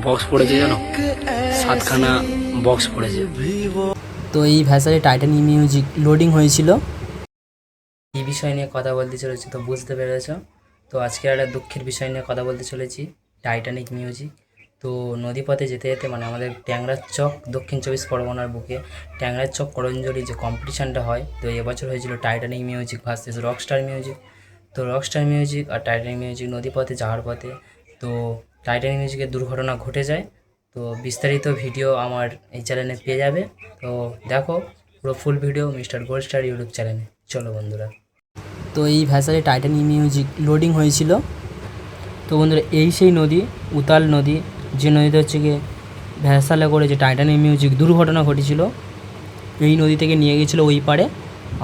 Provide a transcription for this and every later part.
Box পড়েছে জানো, 7খানা box পড়েছে। তো এই ভ্যাসালে টাইটানিক মিউজিক লোডিং হয়েছিল। এই বিষয় নিয়ে কথা বলতে চলেছি, তো বুঝতে পেরেছ। তো আজকে একটা দুঃখের বিষয় নিয়ে কথা বলতে চলেছি, টাইটানিক মিউজিক। তো নদীপথে যেতে যেতে মানে আমাদের ট্যাংরার চক দক্ষিণ 24 পরগনার বুকে ট্যাংরার চক করঞ্জলি যে কম্পিটিশানটা হয়, তো এবছর হয়েছিল Titanic music versus Rockstar music. তো রকস্টার মিউজিক আর টাইটানিক মিউজিক নদীপথে যাওয়ার পথে তো টাইটানিক মিউজিকের দুর্ঘটনা ঘটে যায়। তো বিস্তারিত ভিডিও আমার এই চ্যানেলে পেয়ে যাবে। তো দেখো পুরো full video mister gold star YouTube চ্যানেলে। চলো বন্ধুরা। তো এই ভ্যাসালে টাইটানিক মিউজিক লোডিং হয়েছিল। তো বন্ধুরা, এই সেই নদী, উতাল নদী, যে নদীতে হচ্ছে গিয়ে ভ্যাসালে করে যে টাইটানিক মিউজিক দুর্ঘটনা ঘটেছিল, এই নদী থেকে নিয়ে গেছিলো ওই পারে।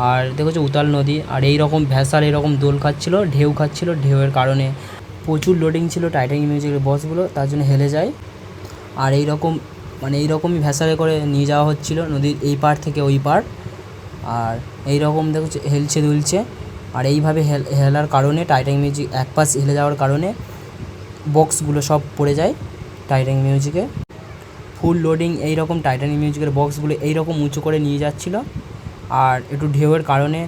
আর দেখো যে উতাল নদী, আর এই রকম ভ্যাসাল এরকম দোল খাচ্ছিলো, ঢেউ খাচ্ছিলো, ঢেউয়ের কারণে প্রচুর লোডিং ছিল টাইটানিক মিউজিকের বসগুলো, তার জন্য হেলে যায়। আর এই রকম মানে এইরকমই ভ্যাসালে করে নিয়ে যাওয়া হচ্ছিলো নদীর এই পার থেকে ওই পার। আর এই রকম দেখো হেলছে দুলছে, আর এইভাবে হেলার কারণে টাইটানিক মিউজিক এক পাশ হেলে যাওয়ার কারণে বক্সগুলো সব পড়ে যায় টাইটানিক মিউজিকে। ফুল লোডিং এই রকম টাইটানিক মিউজিকের বক্সগুলো এই রকম উঁচু করে নিয়ে যাচ্ছিলো, আর একটু ঢেউয়ের কারণে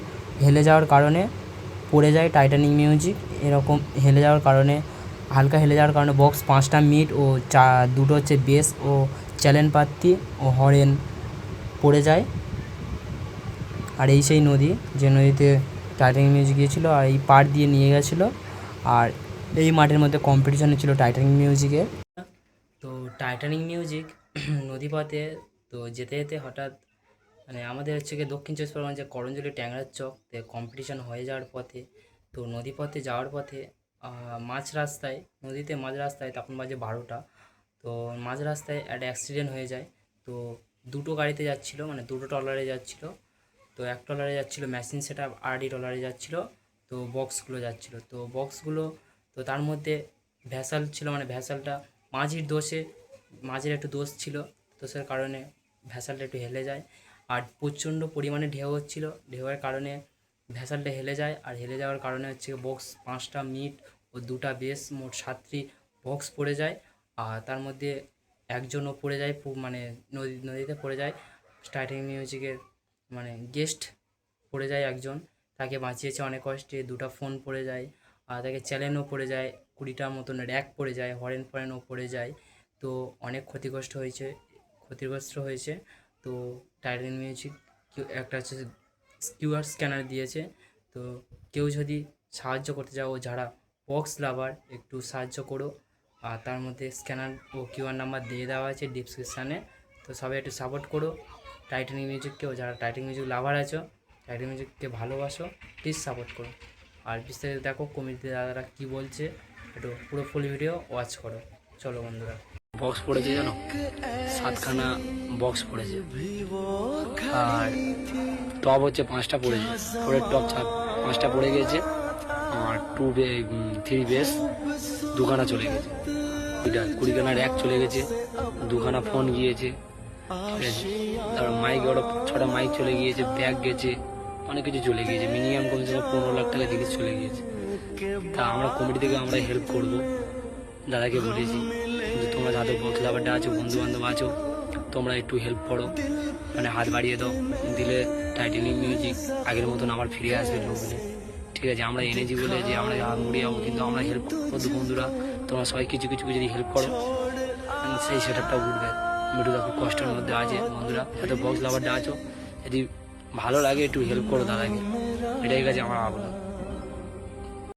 হেলে যাওয়ার কারণে পড়ে যায় টাইটানিক মিউজিক। এরকম হেলে যাওয়ার কারণে, হালকা হেলে যাওয়ার কারণে বক্স 5টা মিট ও দুটো হচ্ছে বেস ও চ্যালেন পাত্তি ও হরেন পড়ে যায়। আর এই সেই নদী, যে নদীতে টাইটানিক মিউজিক গিয়েছিলো আর এই পার দিয়ে নিয়ে গেছিলো। আর এই মাঠের মধ্যে কম্পিটিশানে ছিল টাইটানিক মিউজিকের। তো টাইটানিক মিউজিক নদীপথে তো যেতে যেতে হঠাৎ মানে আমাদের হচ্ছে গিয়ে দক্ষিণ 24 পরগনা যে করঞ্জলি ট্যাংরার চকতে কম্পিটিশান হয়ে যাওয়ার পথে, তো নদীপথে যাওয়ার পথে মাঝ রাস্তায়, নদীতে মাঝ রাস্তায় তখন বাজে 12টা। তো মাঝ রাস্তায় একটা অ্যাক্সিডেন্ট হয়ে যায়। তো দুটো গাড়িতে যাচ্ছিলো, মানে দুটো ট্রলারে যাচ্ছিলো। তো এক ট্রলারে যাচ্ছিলো মেশিন সেট আপ, আরডি ট্রলারে যাচ্ছিলো তো বক্সগুলো যাচ্ছিলো। তো বক্সগুলো তো তার মধ্যে ভ্যাসাল ছিল, মানে ভ্যাসালটা মাঝের একটু দোষ ছিল, দোষের কারণে ভ্যাসালটা একটু হেলে যায়। আর প্রচণ্ড পরিমাণে ঢেউ হচ্ছিলো, ঢেউয়ের কারণে ভ্যাসালটা হেলে যায়। আর হেলে যাওয়ার কারণে হচ্ছে বক্স 5টা মিট ও 2টা বেস, মোট 7টি বক্স পড়ে যায়। আর তার মধ্যে একজনও পড়ে যায়, মানে নদীতে পড়ে যায় টাইটানিক মিউজিকের মানে গেস্ট পড়ে যায় একজন, তাকে বাঁচিয়েছে অনেক কষ্টে। 2টা ফোন পড়ে যায়, আর তাকে চ্যালেনও পড়ে যায়, 20টার মতন র্যাক পড়ে যায়, হরেন ফরেনও পড়ে যায়। তো অনেক ক্ষতিগ্রস্ত হয়েছে। তো টাইটানিক মিউজিক একটা হচ্ছে কিউআর স্ক্যানার দিয়েছে। তো কেউ যদি সাহায্য করতে চাও, যারা বক্স লাভার, একটু সাহায্য করো। আর তার মধ্যে স্ক্যানার ও কিউআর নাম্বার দিয়ে দেওয়া আছে ডিসক্রিপশানে। তো সবাই একটু সাপোর্ট করো টাইটানিক মিউজিককেও, যারা টাইটানিক মিউজিক লাভার আছো, টাইটানিক মিউজিককে ভালোবাসো, প্লিজ সাপোর্ট করো। আর বিস্তারিত দেখো কমিটিতে দাদারা কী বলছে, একটু পুরো ফুল ভিডিও ওয়াচ করো। চলো বন্ধুরা। বক্স পড়েছে জানো, 7খানা বক্স পড়েছে। আর টপ হচ্ছে 5টা পড়েছে, ফোরের টপ 5টা পড়ে গেছে। আর 3 বেস 2খানা চলে গেছে, 20খানা র্যাক চলে গেছে, 2খানা ফোন গিয়েছে, ঠিক আছে। তারপর মাইক ওরা 6টা মাইক চলে গিয়েছে, ব্যাগ গেছে, অনেক কিছু চলে গিয়েছে। মিনিমাম কমসে কম 15 লাখ টাকা জিনিস চলে গিয়েছে। তা আমরা কমিটি থেকে আমরা হেল্প করবো, দাদাকে বলেছি যে তোমরা যাদের বক্স লাভারটা আছো, বন্ধু বান্ধব আছো, তোমরা একটু হেল্প করো, মানে হাত বাড়িয়ে দাও, দিলে টাইটানিক মিউজিক আগের মতন আবার ফিরে আসবে লোকগুলো, ঠিক আছে। আমরা এনেছি বলে যে আমরা মরে যাবো, কিন্তু আমরা হেল্প করবো বন্ধুরা। তোমরা সবাই কিছু যদি হেল্প করো, সেই সেট আপটা উঠবে। মিঠুদা খুব কষ্টের মধ্যে আছে বন্ধুরা, যাতে বক্স লাভারটা আছো, যদি ভালো লাগে একটু হেল্প করো দাদাকে, এটাই কাছে আমার আবেদন।